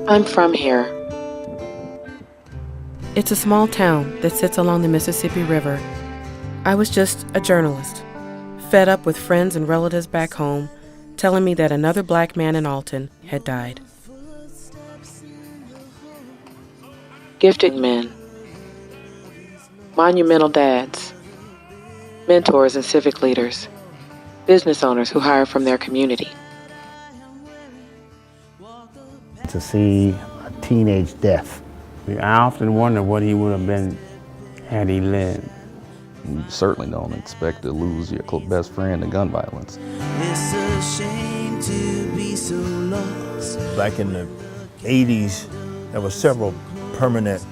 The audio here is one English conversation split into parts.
I'm from here. It's a small town that sits along the Mississippi River. I was just a journalist, fed up with friends and relatives back home telling me that another black man in Alton had died. Gifted men, monumental dads, mentors and civic leaders, business owners who hire from their community. To see a teenage death. I often wonder what he would have been had he lived. You certainly don't expect to lose your best friend to gun violence. It's a shame to be so lost. Back in the 80s, there were several permanent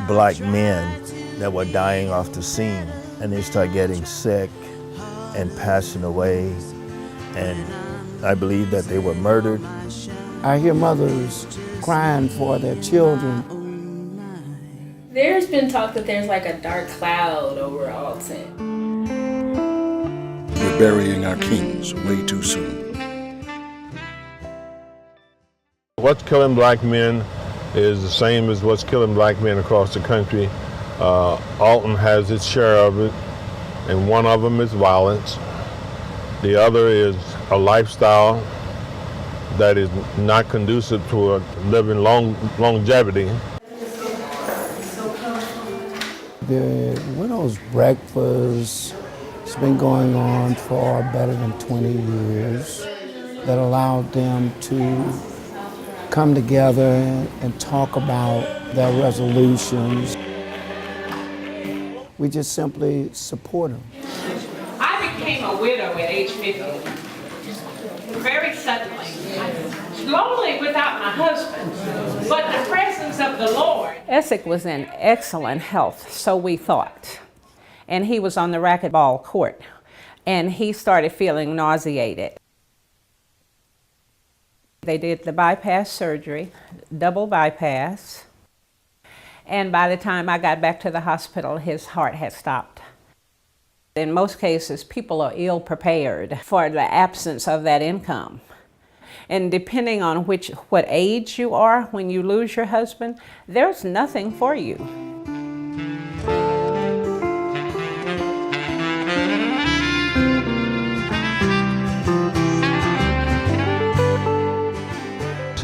black men that were dying off the scene, and they started getting sick and passing away, and I believe that they were murdered. I hear mothers crying for their children. There's been talk that there's like a dark cloud over Alton. We're burying our kings way too soon. What's killing black men is the same as what's killing black men across the country. Alton has its share of it, and one of them is violence. The other is a lifestyle that is not conducive to living longevity. The widow's breakfast has been going on for better than 20 years. That allowed them to come together and talk about their resolutions. We just simply support them. I became a widow at age 50, very suddenly. Lonely without my husband, but the presence of the Lord. ESSIC was in excellent health, so we thought. And he was on the racquetball court, and he started feeling nauseated. They did the bypass surgery, double bypass, and by the time I got back to the hospital, his heart had stopped. In most cases, people are ill prepared for the absence of that income. And depending on what age you are when you lose your husband, there's nothing for you.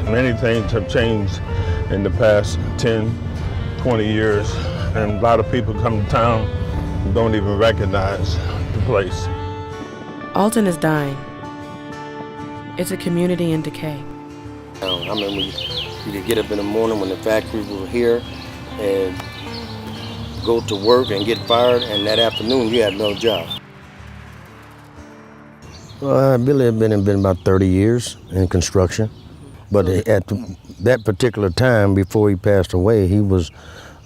Many things have changed in the past 10, 20 years, and a lot of people come to town and don't even recognize the place. Alton is dying. It's a community in decay. I mean, you could get up in the morning when the factory was here and go to work and get fired, and that afternoon you had no job. Well, Billy had been about 30 years in construction, but at that particular time, before he passed away, he was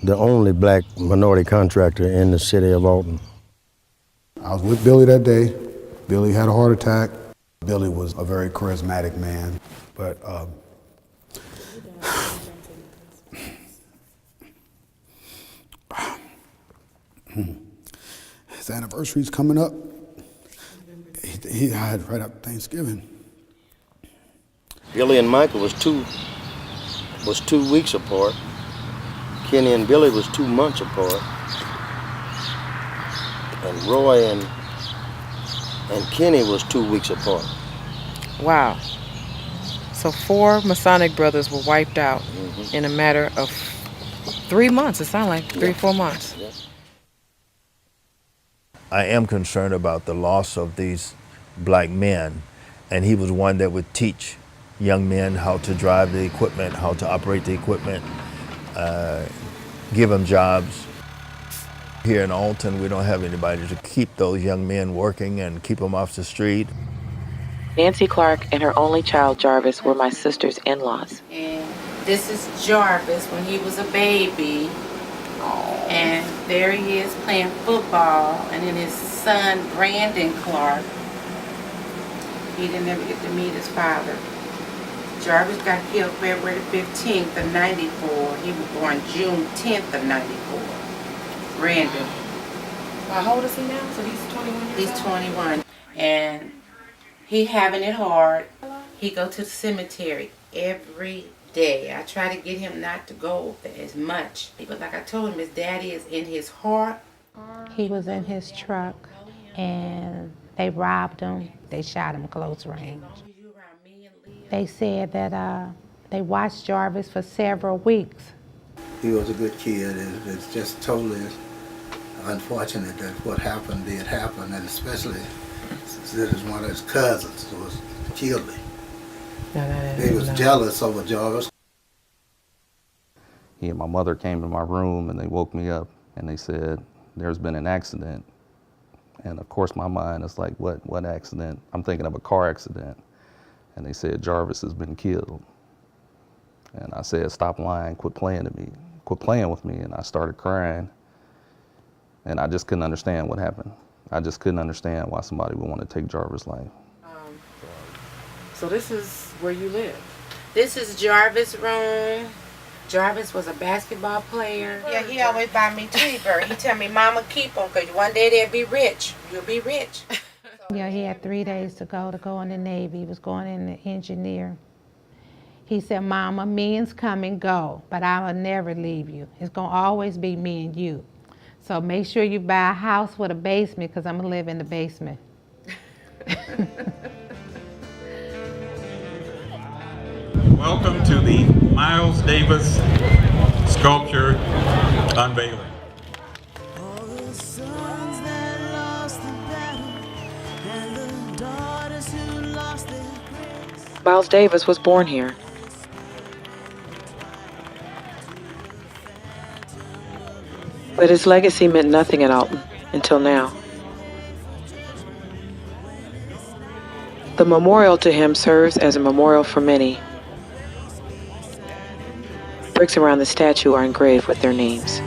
the only black minority contractor in the city of Alton. I was with Billy that day. Billy had a heart attack. Billy was a very charismatic man, but his anniversary's coming up. He died right after Thanksgiving. Billy and Michael was two weeks apart. Kenny and Billy was 2 months apart. And Roy and Kenny was 2 weeks apart. Wow. So 4 Masonic brothers were wiped out in a matter of 3 months. It sounded like 3 or 4 months. Yes. I am concerned about the loss of these black men, and he was one that would teach young men how to drive the equipment, how to operate the equipment, give them jobs. Here in Alton, we don't have anybody to keep those young men working and keep them off the street. Nancy Clark and her only child, Jarvis, were my sister's in-laws. And this is Jarvis when he was a baby. And there he is playing football. And then his son, Brandon Clark, he didn't ever get to meet his father. Jarvis got killed February 15th of 94. He was born June 10th of 94. Brandon. How old is he now? So he's 21 years old? He's 21. And he having it hard. He go to the cemetery every day. I try to get him not to go as much. But like I told him, his daddy is in his heart. He was in his truck and they robbed him. They shot him close range. They said that they watched Jarvis for several weeks. He was a good kid. It's just totally unfortunate that what happened did happen, and especially since it was one of his cousins who was killed him. He was jealous over Jarvis. He and my mother came to my room and they woke me up and they said, there's been an accident. And of course my mind is like, what accident? I'm thinking of a car accident. And they said, Jarvis has been killed. And I said, stop lying, quit playing with me. And I started crying. And I just couldn't understand what happened. I just couldn't understand why somebody would want to take Jarvis' life. So this is where you live? This is Jarvis' room. Jarvis was a basketball player. Yeah, he always buy me Tweety Bird. He tell me, Mama, keep them, because one day they'll be rich. You'll be rich. Yeah, he had 3 days to go in the Navy. He was going in the engineer. He said, Mama, millions come and go, but I will never leave you. It's going to always be me and you. So make sure you buy a house with a basement, because I'm going to live in the basement. Welcome to the Miles Davis sculpture unveiling. Miles Davis was born here. But his legacy meant nothing at Alton until now. The memorial to him serves as a memorial for many. Bricks around the statue are engraved with their names.